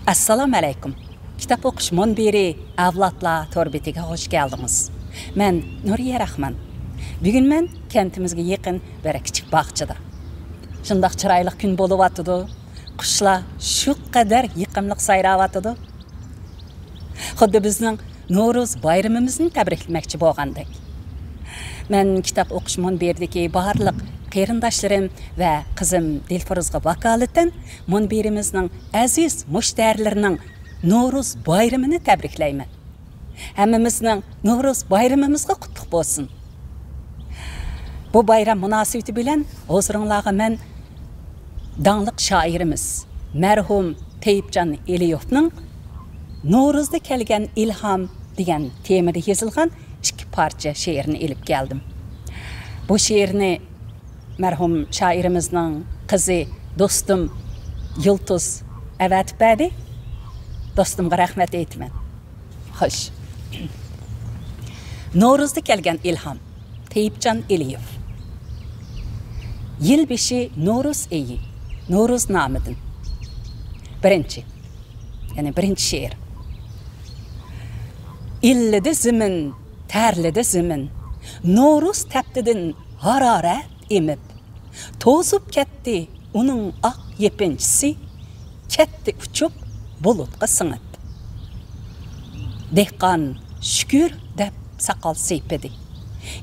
Assalamu alaykum. Kitap o'qish munbiri avlodlar to'rbetiga xush keldingiz. Men Nuriya Rahman. Bugun men kentimizga yaqin bir kichik bog'chada. Shundaq chiroyli kun bo'lib atdi. Qushlar shu qadar yiqimliq sayravatidu. Xuddi bizning No'ruz bayramimizni tabriklamoqchi bo'lgandek. Men kitap o'qish munbiridagi barliq qarindoshlarim va qizim Dilfiruzga vakolatan munbirimizning aziz mushtarilarning No'ruz bayramini tabriklayman. Hammamizning No'ruz bayramimizga qutlug' bo'lsin. Bu bayram munosabati bilan o'ziringlarga men danliq shoirimiz marhum Tayibjon Eliyevning No'ruzda kelgan ilhom degan temada yozilgan ikki parcha she'rni elib keldim. Bu she'rni marhum shoirimizning qizi do'stim Yultuz avatib berdi. Do'stimga rahmat aytaman. Xo'sh. No'ruzda kelgan ilhom Tayibjon Eliyev. Yil beshi No'ruz eyi. No'ruz nomidan. Birinchi. Yani birinchi she'r. İllidi zimin, terlidi zimin. No'ruz taptidin harorat emib. To'zib ketdi uning oq yepinchisi. Ketdi uchib bulutga singib. Dehqon shukr deb saqol siypidi.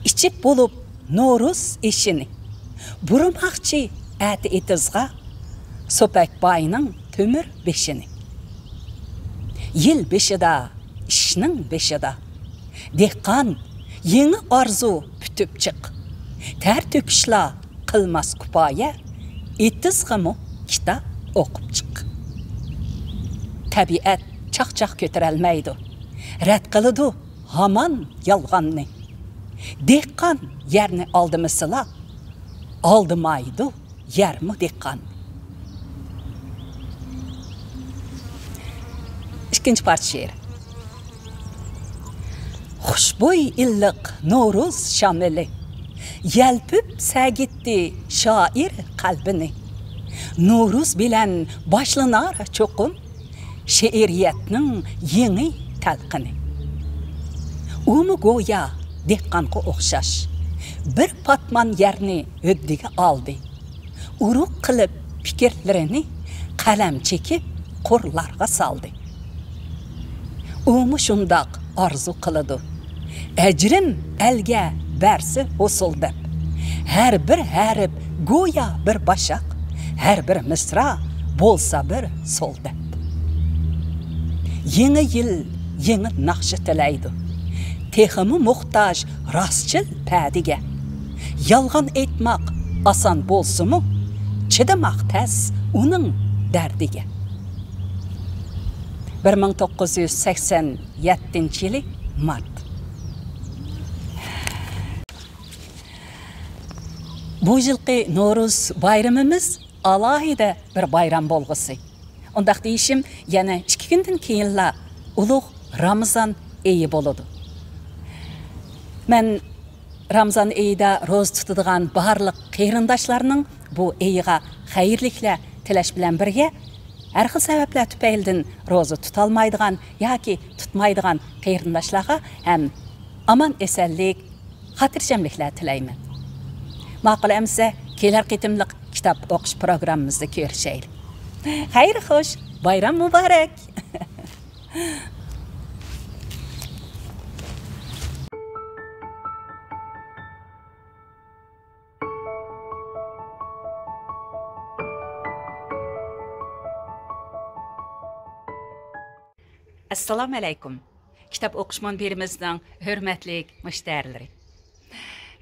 İchib bo'lib No'ruz ishini. Burmoqchi ati etizga so'pak boyning tömür beshini. Yil beshida, ishning beshida. Dehqon yeni arzu pütüp chiq. Ter to'kishla qilmas kupoya. Etizg'imi kitap o'qib chiq. Tabiat chaqchaq ko'tarolmaydi. Rad qiladi hamon yolg'onni. Dehqon yerni oldimisila, oldimaydi yermi dehqon. İkinci parça şiir. Xushbo'y illiq No'ruz shamili yalpib sagitti shoir qalbini. No'ruz bilan boshlanar cho'qim she'riyatning yangi talqini. Umi go'ya dehqonga o'xshash bir patman yerni o'ddiga oldi. Uruq qilib fikrlarini qalam chekib qurlarga soldi. Umi shundoq arzu qiladi. Ajrim elga bersi usul deb. Har bir harf go'ya bir bashaq, har bir misra bo'lsa bir so'l deb. Yangi yil yangi naqshi tilaydi. Teximi muhtoj rostchil padiga. Yolg'on aytmoq oson bo'lsa-mu, chidamoq tas uning dardiga. 1987 yili mart. Bu yilqi No'ruz bayramimiz alohida bir bayram bo'lg'isi. Undaq deyishim, yana 2 kundan keyinla ulug' Ramazon oyi bo'ladi. Men Ramazon oyida ro'za tutadigan barliq qarindoshlarning bu oyiga xayrliklar tilash bilan birga har xil sabablar tufaylidan ro'za tutolmaydigan yoki tutmaydigan qarindoshlarga ham aman esenlik, xotirjamliklar tilayman. Ma'qul amsa, kelar qitimliq kitob o'qish programmamizda ko'rishaylik. Xayr xo'sh, bayram muborak. Assalamu alaykum. Kitap o'qish munbirimizning hurmatli mushtarilar.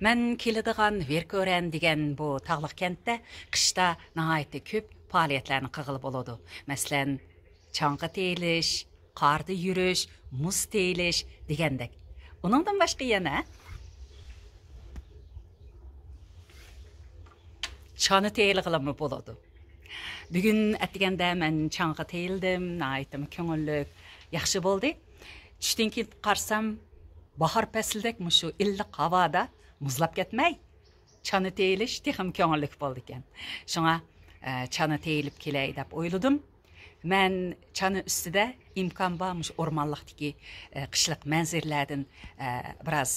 Men keladigan Verko'ran degan bu tog'liq kentda qishda nihoyatda ko'p faoliyatlarni qilib bo'ladi. Masalan, chang'i telish, qarda yurish, muz telish degandek. Uningdan boshqa yana chani teylig'ilimi bo'ladi. Bugun atganda men chang'i teyildim, nihoyatda ko'ngillik yaxshi bo'ldi. Tushdan keyin qarsam bahor faslidek mushu illiq havoda muzlab ketmay chani teyilish texim ko'ngillik bo'ldi ekan. Shunga chani teyilib kelay deb o'yladim. Mən çanı üstüdə imkan varmış ormanlıqdakı qışlıq mənzərələrdən biraz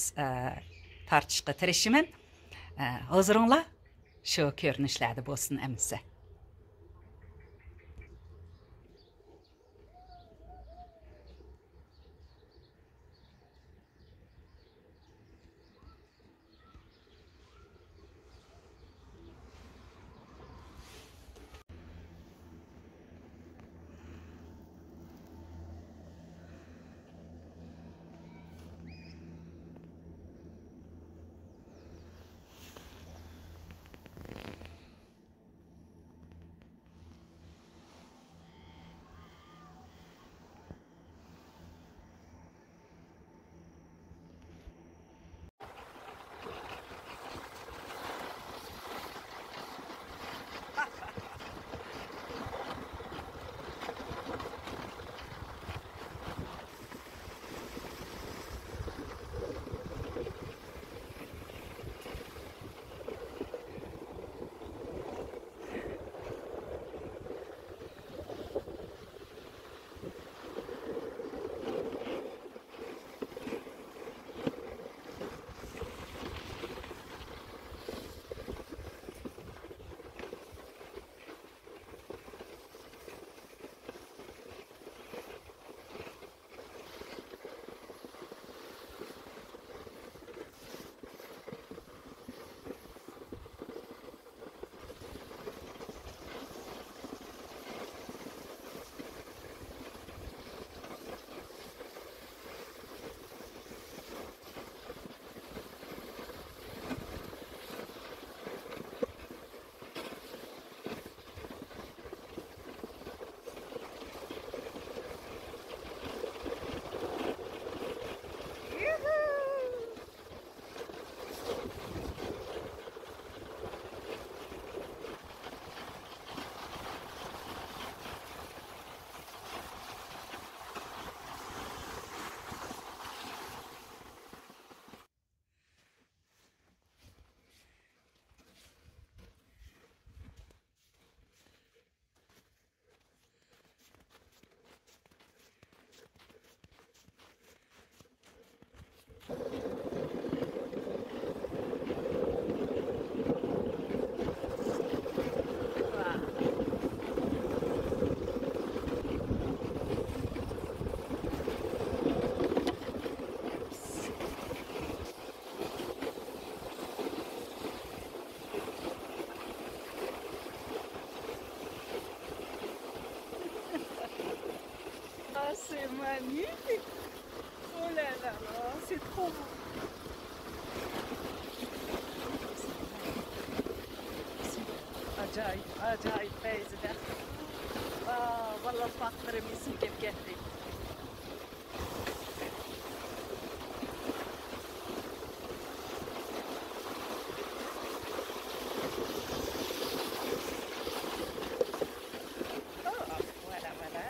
tartışqa tirişimin. Hazırınla şu görünüşlərdə bolsun əmsə. C'est magnifique. Oh là là là, c'est trop beau. Acayip, acayip Beyzi'de. Vallahi faklarım isim gelip geldi. Voilà, voilà.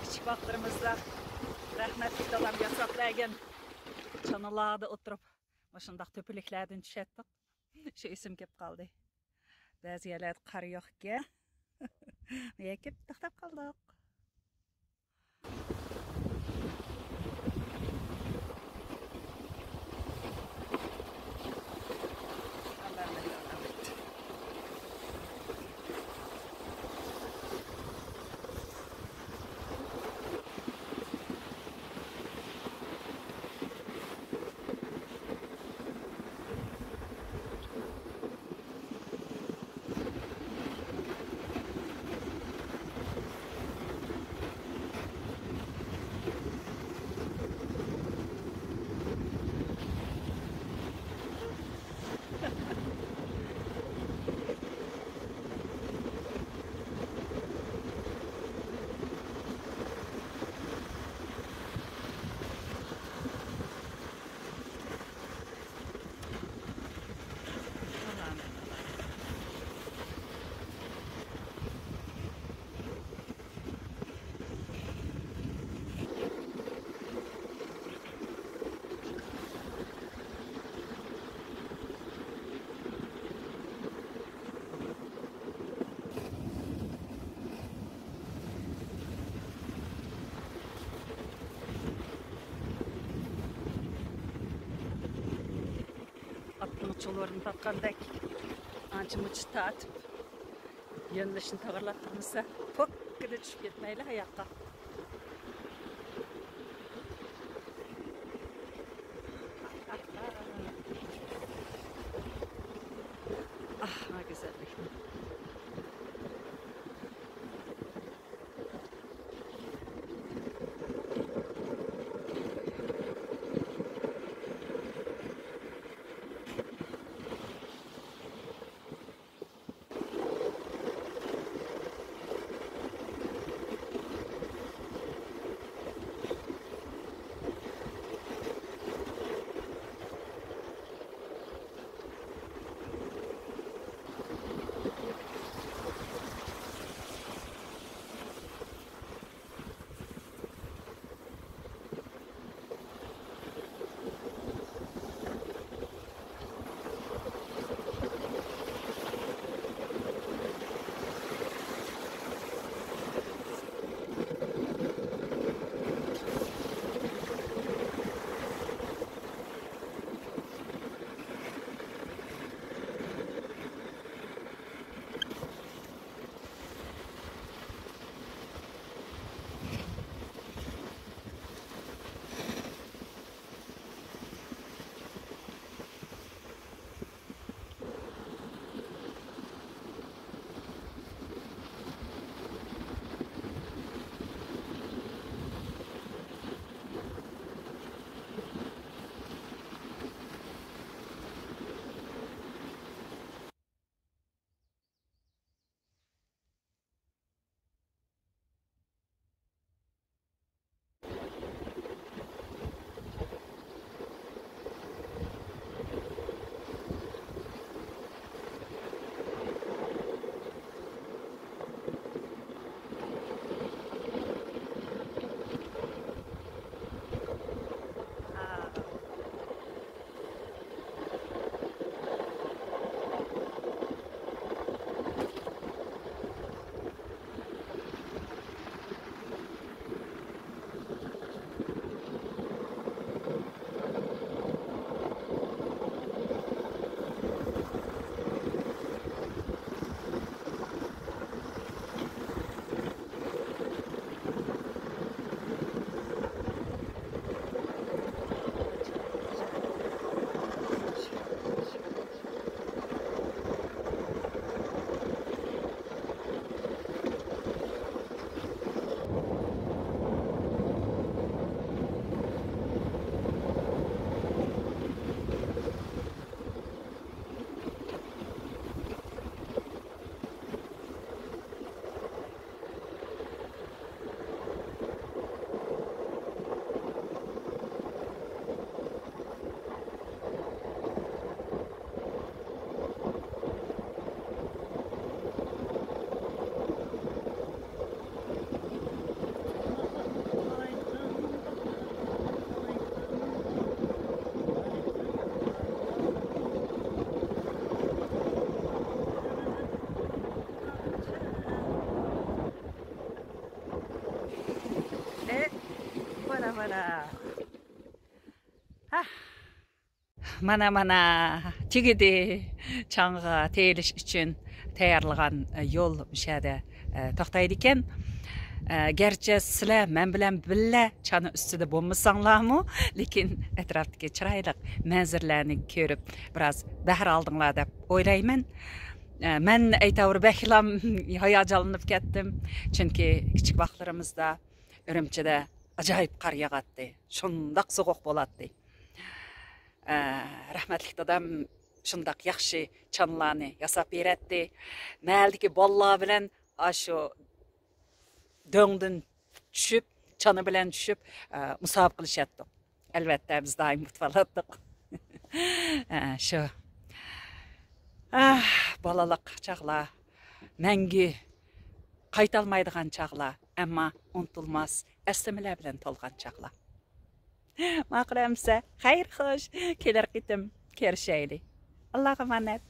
Küçük vaxtlarımızda rəhmətli dalam yasaqlayan çanalarda oturup maşındaq töpülüklərdən düşətdik. Şu isim kep qaldı. Bəzi yerlərdə qar yox ki. Kep toxtab qaldıq. çolvarını tatkandak ançı tatıp yönleşini tağırlattırmasa pok gide düşüp ketmeyle ayakta. Ah ne güzellik. Mana tigidi çаңға teyiliş için tayarlagan yol müşahede toxtaydı eken. Gerçi sizler men bilen billa çanı üstüde bolmasaňlarmı, lekin etrafdaki çıraylık manzarlarni görüp biraz bahar aldыңlar dep oylayman. Men aytawır beklam hayajanlanıp ketdim. Çünkü kiçik vaqtlarımızda Ürümçide acayip kar yağatdı. Şundaq soğuk bolatdı. Rahmetlik dadam şundaq yaxşı çanlarni yasap beretdi. Mäldiki ballar bilen aşu döngdün düşüp, çanı bilen düşüp musabık kılışatdı. Elbette biz daim mutfalatdık. Şu balalık çağlar, мәңгі qaytalmaydigan çağlar, ama unutulmaz eslemeler bilen tolgan çağlar. Maqramsa, xayr xoş, keler qitim, kerşeyli. Allah'a emanet.